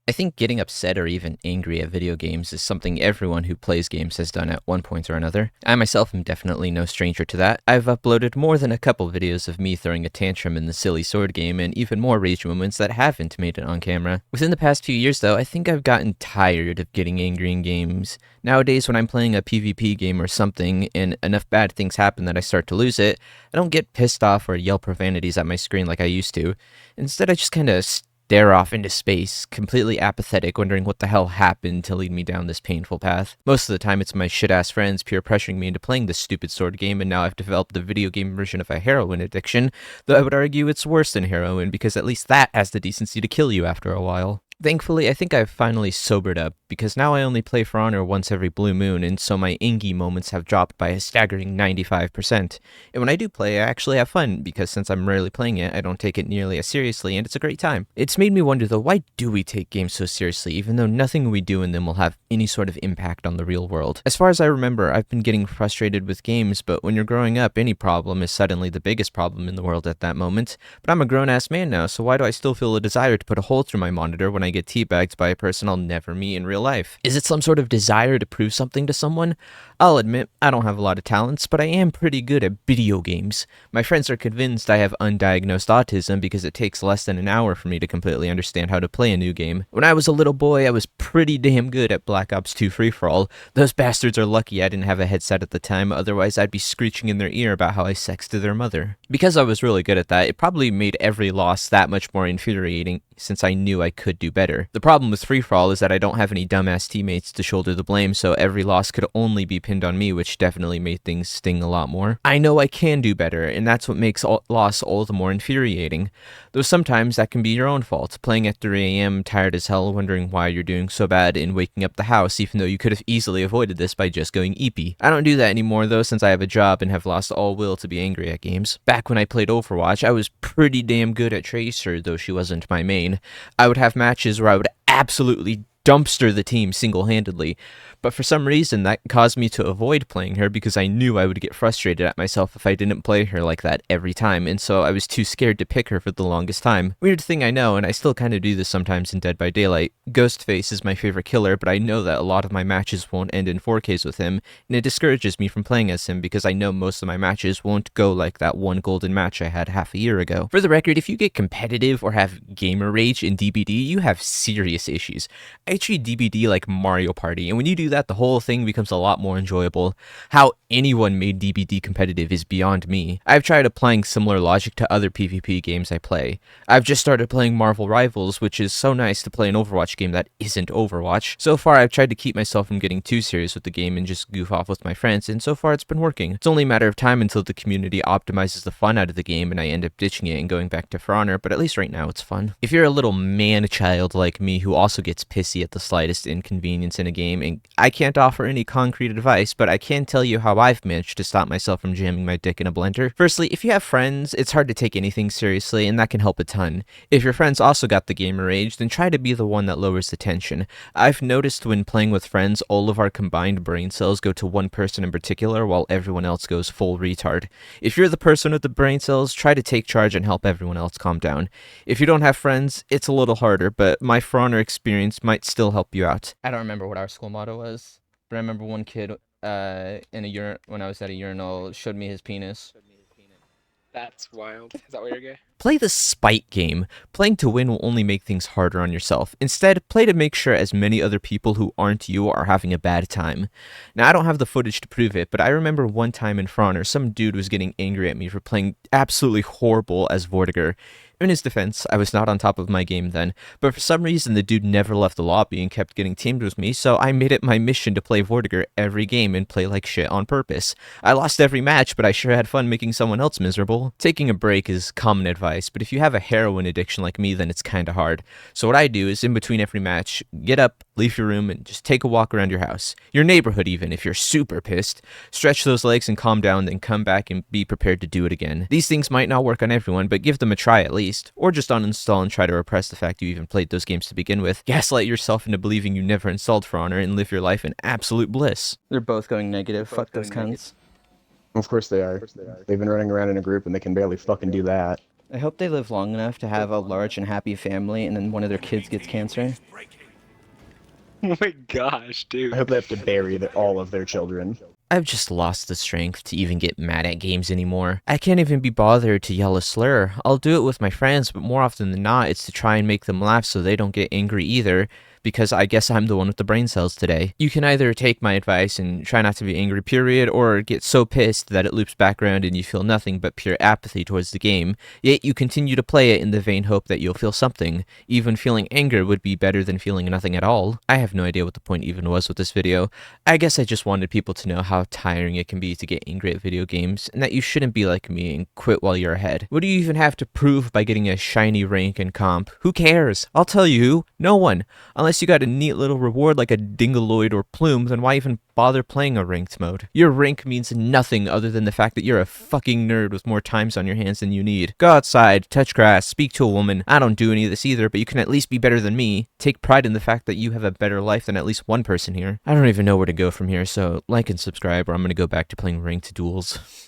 I think getting upset or even angry at video games is something everyone who plays games has done at one point or another. I myself am definitely no stranger to that. I've uploaded more than a couple videos of me throwing a tantrum in the silly sword game, and even more rage moments that haven't made it on camera. Within the past few years though, I think I've gotten tired of getting angry in games. Nowadays when I'm playing a PvP game or something, and enough bad things happen that I start to lose it, I don't get pissed off or yell profanities at my screen like I used to. Instead I just kinda stare off into space, completely apathetic, wondering what the hell happened to lead me down this painful path. Most of the time, it's my shit-ass friends peer pressuring me into playing this stupid sword game, and now I've developed the video game version of a heroin addiction, though I would argue it's worse than heroin, because at least that has the decency to kill you after a while. Thankfully, I think I've finally sobered up, because now I only play For Honor once every blue moon, and so my ingy moments have dropped by a staggering 95%. And when I do play, I actually have fun, because since I'm rarely playing it, I don't take it nearly as seriously, and it's a great time. It's made me wonder though, why do we take games so seriously, even though nothing we do in them will have any sort of impact on the real world? As far as I remember, I've been getting frustrated with games, but when you're growing up, any problem is suddenly the biggest problem in the world at that moment. But I'm a grown-ass man now, so why do I still feel a desire to put a hole through my monitor when I get teabagged by a person I'll never meet in real life? Is it some sort of desire to prove something to someone? I'll admit, I don't have a lot of talents, but I am pretty good at video games. My friends are convinced I have undiagnosed autism because it takes less than an hour for me to completely understand how to play a new game. When I was a little boy, I was pretty damn good at Black Ops 2 Free-For-All. Those bastards are lucky I didn't have a headset at the time, otherwise I'd be screeching in their ear about how I sexted their mother. Because I was really good at that, it probably made every loss that much more infuriating, since I knew I could do better. The problem with Free-For-All is that I don't have any dumbass teammates to shoulder the blame, so every loss could only be pinned on me, which definitely made things sting a lot more. I know I can do better, and that's what makes loss all the more infuriating. Though sometimes that can be your own fault, playing at 3 a.m. tired as hell, wondering why you're doing so bad, and waking up the house even though you could have easily avoided this by just going eepy. I don't do that anymore though, since I have a job and have lost all will to be angry at games. Back when I played Overwatch, I was pretty damn good at Tracer, though she wasn't my main. I would have matches where I would absolutely dumpster the team single-handedly, but for some reason that caused me to avoid playing her because I knew I would get frustrated at myself if I didn't play her like that every time, and so I was too scared to pick her for the longest time. Weird thing I know, and I still kinda do this sometimes in Dead by Daylight. Ghostface is my favorite killer, but I know that a lot of my matches won't end in 4Ks with him, and it discourages me from playing as him because I know most of my matches won't go like that one golden match I had half a year ago. For the record, if you get competitive or have gamer rage in DBD, you have serious issues. I treat DBD like Mario Party, and when you do that, the whole thing becomes a lot more enjoyable. How anyone made DBD competitive is beyond me. I've tried applying similar logic to other PvP games I play. I've just started playing Marvel Rivals, which is so nice to play an Overwatch game that isn't Overwatch. So far, I've tried to keep myself from getting too serious with the game and just goof off with my friends, and so far it's been working. It's only a matter of time until the community optimizes the fun out of the game and I end up ditching it and going back to For Honor, but at least right now it's fun. If you're a little man-child like me who also gets pissy at the slightest inconvenience in a game, and I can't offer any concrete advice, but I can tell you how I've managed to stop myself from jamming my dick in a blender. Firstly, if you have friends, it's hard to take anything seriously, and that can help a ton. If your friends also got the gamer rage, then try to be the one that lowers the tension. I've noticed when playing with friends, all of our combined brain cells go to one person in particular, while everyone else goes full retard. If you're the person with the brain cells, try to take charge and help everyone else calm down. If you don't have friends, it's a little harder, but my For Honor experience might still help you out. I don't remember what our school motto was, but I remember one kid when I was at a urinal showed me his penis. That's wild. Is that why you're gay? Play the spite game. Playing to win will only make things harder on yourself. Instead, play to make sure as many other people who aren't you are having a bad time. Now, I don't have the footage to prove it, but I remember one time in For Honor, some dude was getting angry at me for playing absolutely horrible as Vortiger. In his defense, I was not on top of my game then, but for some reason the dude never left the lobby and kept getting teamed with me, so I made it my mission to play Vortiger every game and play like shit on purpose. I lost every match, but I sure had fun making someone else miserable. Taking a break is common advice, but if you have a heroin addiction like me, then it's kinda hard. So what I do is, in between every match, get up, leave your room, and just take a walk around your house. Your neighborhood even, if you're super pissed. Stretch those legs and calm down, then come back and be prepared to do it again. These things might not work on everyone, but give them a try at least. Or just uninstall and try to repress the fact you even played those games to begin with. Gaslight yourself into believing you never installed For Honor and live your life in absolute bliss. They're both going negative. Fuck those cunts. Of course they are. They've been running around in a group and they can barely fucking do that. I hope they live long enough to have a large and happy family, and then one of their kids gets cancer. Oh my gosh, I dude. hope they have to bury all of their children. I've just lost the strength to even get mad at games anymore. I can't even be bothered to yell a slur. I'll do it with my friends, but more often than not, it's to try and make them laugh so they don't get angry either, because I guess I'm the one with the brain cells today. You can either take my advice and try not to be angry, period, or get so pissed that it loops back around and you feel nothing but pure apathy towards the game, yet you continue to play it in the vain hope that you'll feel something. Even feeling anger would be better than feeling nothing at all. I have no idea what the point even was with this video. I guess I just wanted people to know how tiring it can be to get angry at video games, and that you shouldn't be like me and quit while you're ahead. What do you even have to prove by getting a shiny rank and comp? Who cares? I'll tell you who. No one. Unless you got a neat little reward like a Dingaloid or Plume, then why even bother playing a ranked mode? Your rank means nothing other than the fact that you're a fucking nerd with more times on your hands than you need. Go outside, touch grass, speak to a woman. I don't do any of this either, but you can at least be better than me. Take pride in the fact that you have a better life than at least one person here. I don't even know where to go from here, so like and subscribe or I'm gonna go back to playing ranked duels.